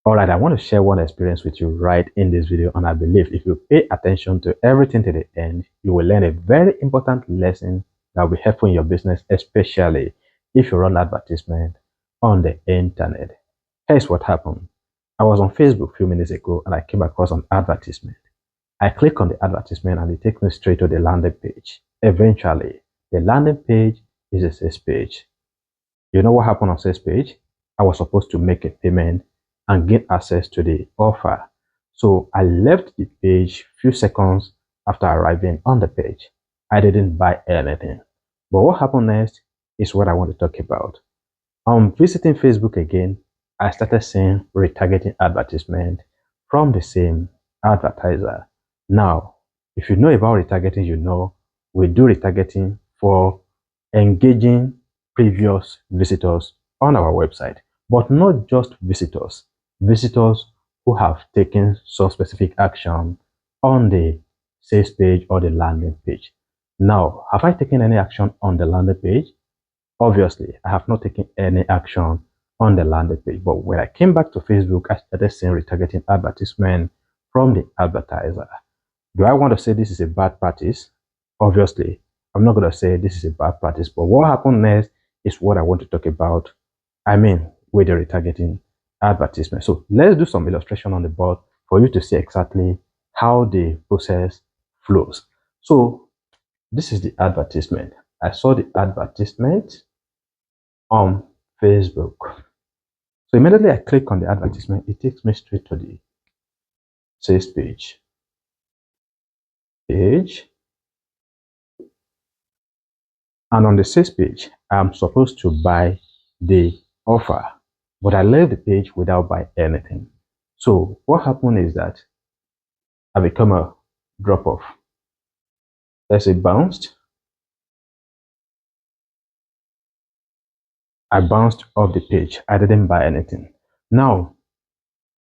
All right, I want to share one experience with you right in this video, and I believe if you pay attention to everything to the end, you will learn a very important lesson that will be helpful in your business, especially if you run advertisement on the internet. Here's what happened. I was on Facebook a few minutes ago and I came across an advertisement. I click on the advertisement and it takes me straight to the landing page. Eventually, the landing page is a sales page. You know what happened on sales page? I was supposed to make a payment and get access to the offer. So I left the page few seconds after arriving on the page. I didn't buy anything. But what happened next is what I want to talk about. On visiting Facebook again, I started seeing retargeting advertisement from the same advertiser. Now, if you know about retargeting, you know we do retargeting for engaging previous visitors on our website, but not just visitors who have taken some specific action on the sales page or the landing page. Now, have I taken any action on the landing page? Obviously, I have not taken any action on the landing page, but when I came back to Facebook, I started seeing retargeting advertisement from the advertiser. Do I want to say this is a bad practice? Obviously, I'm not going to say this is a bad practice, but what happened next is what I want to talk about. With the retargeting advertisement. So let's do some illustration on the board for you to see exactly how the process flows. So this is the advertisement. I saw the advertisement on Facebook. So immediately I click on the advertisement, it takes me straight to the sales page. And on the sales page, I'm supposed to buy the offer, but I left the page without buying anything. So what happened is that I become a drop off. Let's say bounced. I bounced off the page. I didn't buy anything. Now,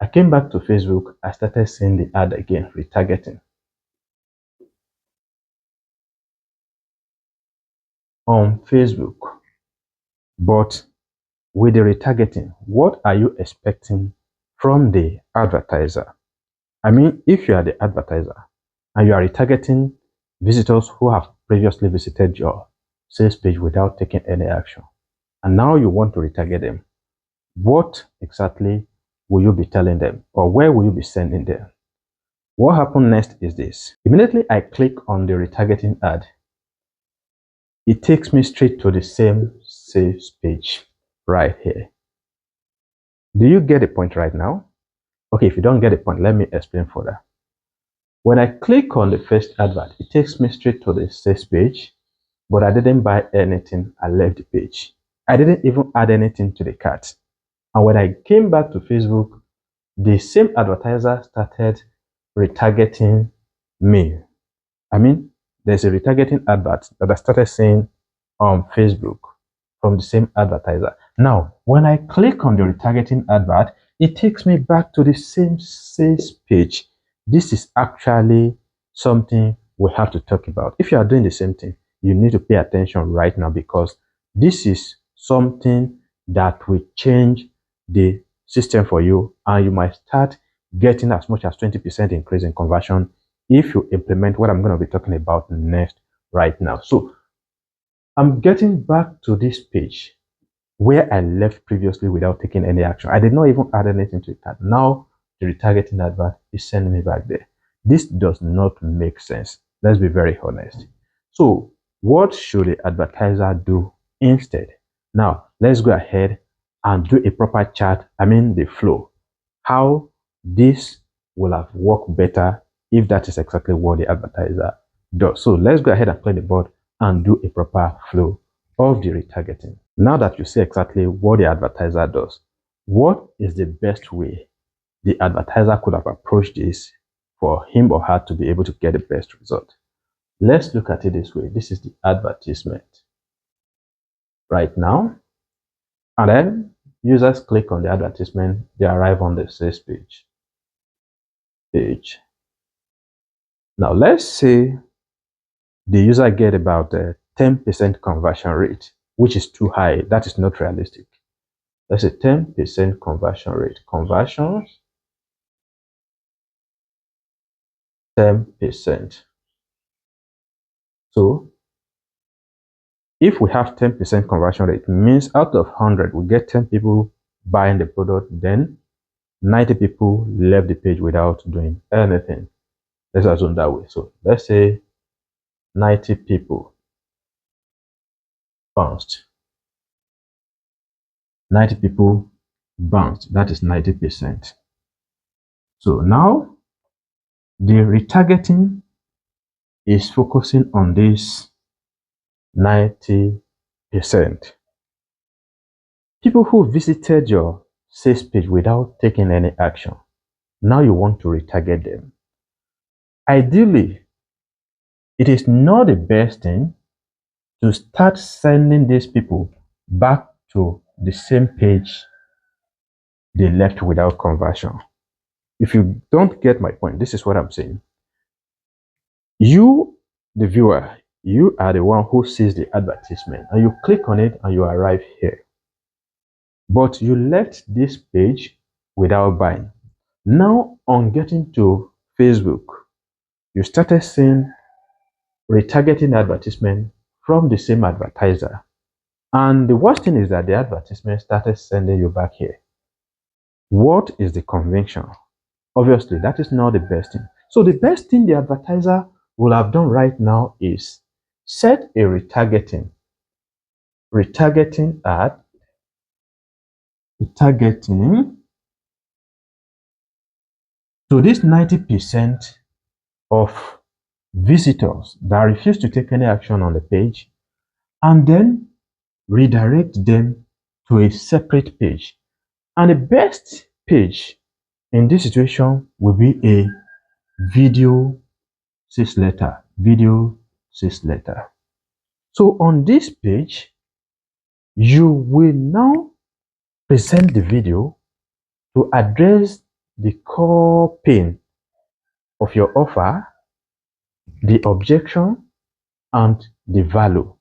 I came back to Facebook. I started seeing the ad again, retargeting. On Facebook. But with the retargeting, what are you expecting from the advertiser? If you are the advertiser and you are retargeting visitors who have previously visited your sales page without taking any action, and now you want to retarget them, what exactly will you be telling them, or where will you be sending them? What happened next is this. Immediately I click on the retargeting ad, it takes me straight to the same sales page right here. Do you get the point right now? Okay, if you don't get the point, let me explain further. When I click on the first advert, it takes me straight to the sales page, but I didn't buy anything. I left the page. I didn't even add anything to the cart. And when I came back to Facebook, the same advertiser started retargeting me. There's a retargeting advert that I started seeing on Facebook from the same advertiser. Now, when I click on the retargeting advert, it takes me back to the same sales page. This is actually something we have to talk about. If you are doing the same thing, you need to pay attention right now, because this is something that will change the system for you, and you might start getting as much as 20% increase in conversion if you implement what I'm going to be talking about next right now. So I'm getting back to this page where I left previously without taking any action. I did not even add anything to it. Now the retargeting advert is sending me back there. This does not make sense. Let's be very honest. So what should the advertiser do instead? Now let's go ahead and do a proper chart. The flow. How this will have worked better if that is exactly what the advertiser does. So let's go ahead and play the board and do a proper flow of the retargeting. Now that you see exactly what the advertiser does, what is the best way the advertiser could have approached this for him or her to be able to get the best result? Let's look at it this way. This is the advertisement right now, and then users click on the advertisement, they arrive on the sales page. Now let's say the user get about a 10% conversion rate, which is too high. That is not realistic. let's say 10% conversion rate. Conversions, 10%. So if we have 10% conversion rate, it means out of 100, we get 10 people buying the product, then 90 people left the page without doing anything. Let's assume that way. So let's say 90 people bounced. 90 people bounced. That is 90%. So now the retargeting is focusing on this 90%. People who visited your sales page without taking any action. Now you want to retarget them. Ideally, it is not the best thing to start sending these people back to the same page they left without conversion. If you don't get my point, this is what I'm saying. You, the viewer, you are the one who sees the advertisement and you click on it and you arrive here. But you left this page without buying. Now, on getting to Facebook, you started seeing retargeting advertisement from the same advertiser. And the worst thing is that the advertisement started sending you back here. What is the convention? Obviously, that is not the best thing. So the best thing the advertiser will have done right now is set a retargeting ad, retargeting to this 90% of visitors that refuse to take any action on the page, and then redirect them to a separate page. And the best page in this situation will be a video sales letter. So on this page, you will now present the video to address the core pain of your offer, the objection, and the value.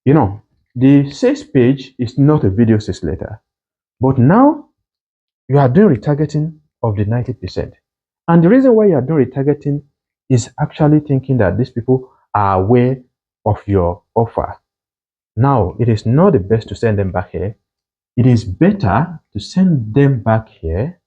You know, the sales page is not a video sales letter, but now you are doing retargeting of the 90%. And the reason why you are doing retargeting is actually thinking that these people are aware of your offer. Now, it is not the best to send them back here. It is better to send them back here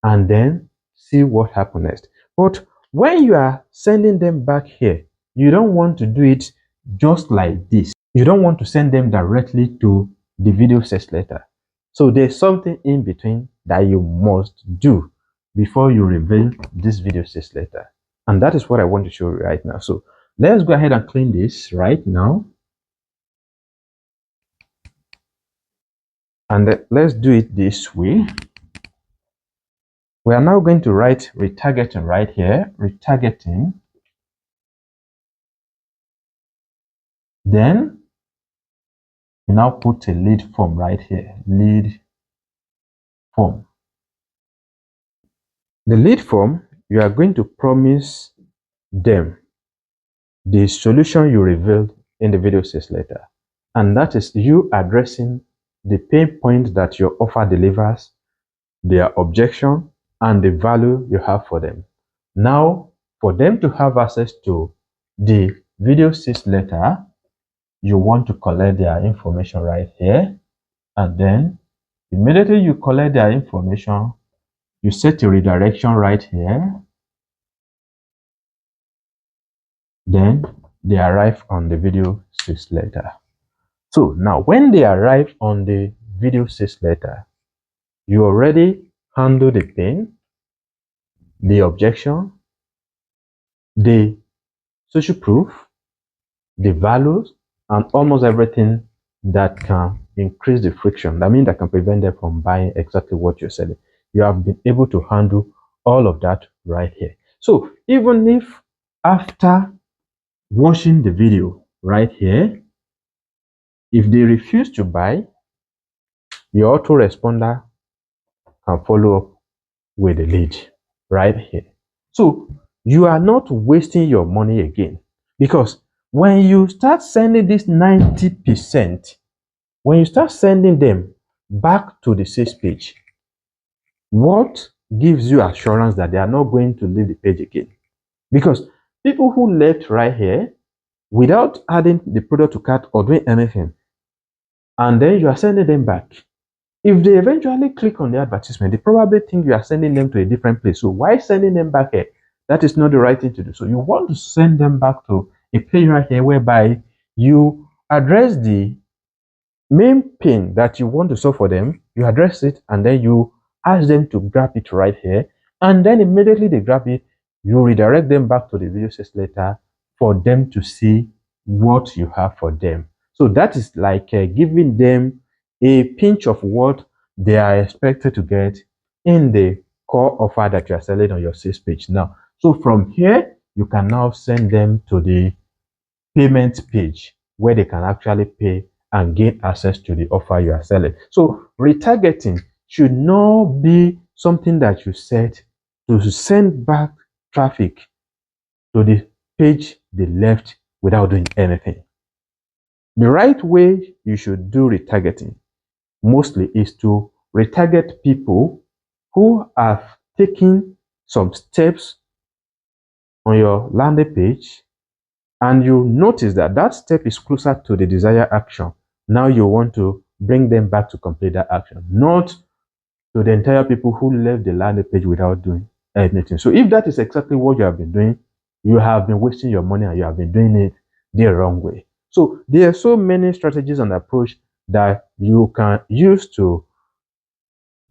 and then see what happens next. But when you are sending them back here, you don't want to do it just like this. You don't want to send them directly to the video sales letter. So there's something in between that you must do before you reveal this video sales letter. And that is what I want to show you right now. So let's go ahead and clean this right now. And let's do it this way. We are now going to write retargeting right here, retargeting. Then we now put a lead form right here, lead form. The lead form, you are going to promise them the solution you revealed in the video sales letter. And that is you addressing the pain point that your offer delivers, their objection, and the value you have for them. Now, for them to have access to the video sales letter, you want to collect their information right here. And then immediately you collect their information, you set a redirection right here. Then they arrive on the video sales letter. So now when they arrive on the video sales letter, you already handle the pain, the objection, the social proof, the values, and almost everything that can increase the friction. That means that can prevent them from buying exactly what you're selling. You have been able to handle all of that right here. So even if after watching the video right here, if they refuse to buy, your autoresponder can follow up with a lead right here. So you are not wasting your money again, because when you start sending this 90%, when you start sending them back to the sales page, what gives you assurance that they are not going to leave the page again? Because people who left right here without adding the product to cart or doing anything, and then you are sending them back, if they eventually click on the advertisement, they probably think you are sending them to a different place. So why sending them back here? That is not the right thing to do. So you want to send them back to a page right here whereby you address the main pain that you want to solve for them, you address it, and then you ask them to grab it right here. And then immediately they grab it, you redirect them back to the video sales letter for them to see what you have for them. So that is like giving them a pinch of what they are expected to get in the core offer that you are selling on your sales page now. So from here, you can now send them to the payment page where they can actually pay and gain access to the offer you are selling. So retargeting should not be something that you set to send back traffic to the page they left without doing anything. The right way you should do retargeting mostly is to retarget people who have taken some steps on your landing page, and you notice that that step is closer to the desired action. Now you want to bring them back to complete that action, not to the entire people who left the landing page without doing anything. So if that is exactly what you have been doing, you have been wasting your money and you have been doing it the wrong way. So there are so many strategies and approach that you can use to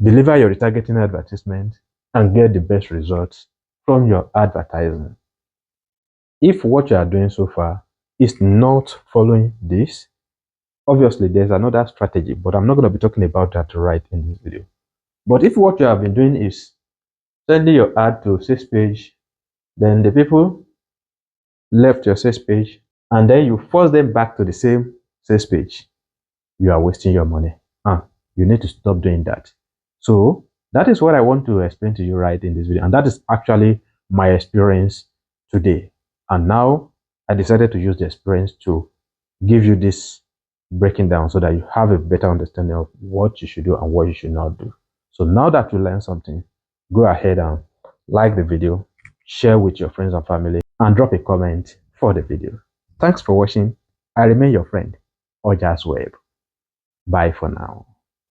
deliver your retargeting advertisement and get the best results from your advertising. If what you are doing so far is not following this, obviously there's another strategy, but I'm not going to be talking about that right in this video. But if what you have been doing is sending your ad to sales page, then the people left your sales page, and then you force them back to the same sales page, you are wasting your money. You need to stop doing that. So that is what I want to explain to you right in this video, and that is actually my experience today. And now I decided to use the experience to give you this breaking down so that you have a better understanding of what you should do and what you should not do. So now that you learned something, go ahead and like the video, share with your friends and family, and drop a comment for the video. Thanks for watching. I remain your friend, Ojasweb. Bye for now.